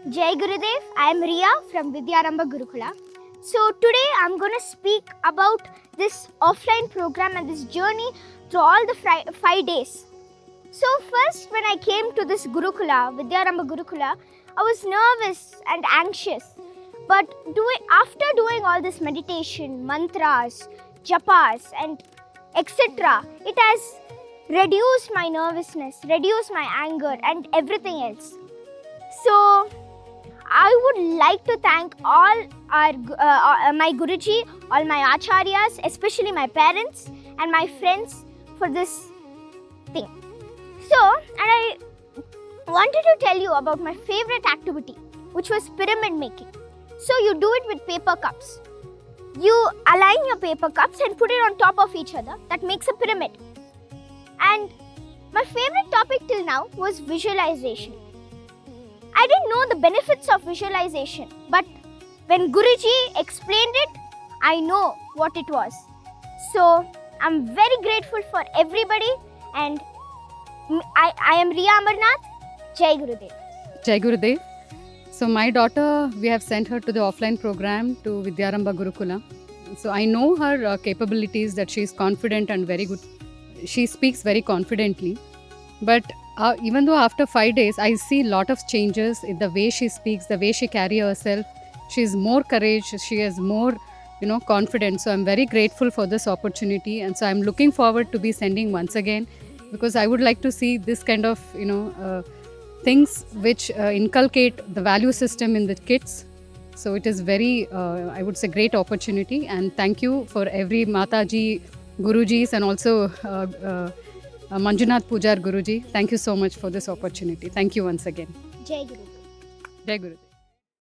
Jai Gurudev, I am Riya from Vidyarambh Gurukula. So today I'm going to speak about this offline program and this journey through all the 5 days. So first when I came to this Gurukula, Vidyarambh Gurukula, I was nervous and anxious. But after doing all this meditation, mantras, japas and etc., it has reduced my nervousness, reduced my anger and everything else. So I would like to thank all my Guruji, all my Acharyas, especially my parents and my friends for this thing. So, and I wanted to tell you about my favorite activity, which was pyramid making. So you do it with paper cups. You align your paper cups and put it on top of each other. That makes a pyramid. And my favorite topic till now was visualization. I didn't know the benefits of visualization, but when Guruji explained it, I know what it was. So I'm very grateful for everybody, and I am Riya Amarnath. Jai Gurudev. Jai Gurudev. So my daughter, we have sent her to the offline program to Vidyarambh Gurukula. So I know her capabilities, that she is confident and very good. She speaks very confidently. But even though after 5 days, I see a lot of changes in the way she speaks, the way she carries herself. She is more courageous, she is more, confident. So I'm very grateful for this opportunity. And so I'm looking forward to be sending once again, because I would like to see this kind of, things which inculcate the value system in the kids. So it is very, I would say, great opportunity. And thank you for every Mataji, Gurujis, and also Manjunath Pujar Guruji. Thank you so much for this opportunity. Thank you once again. Jai Gurudev. Jai Gurudev.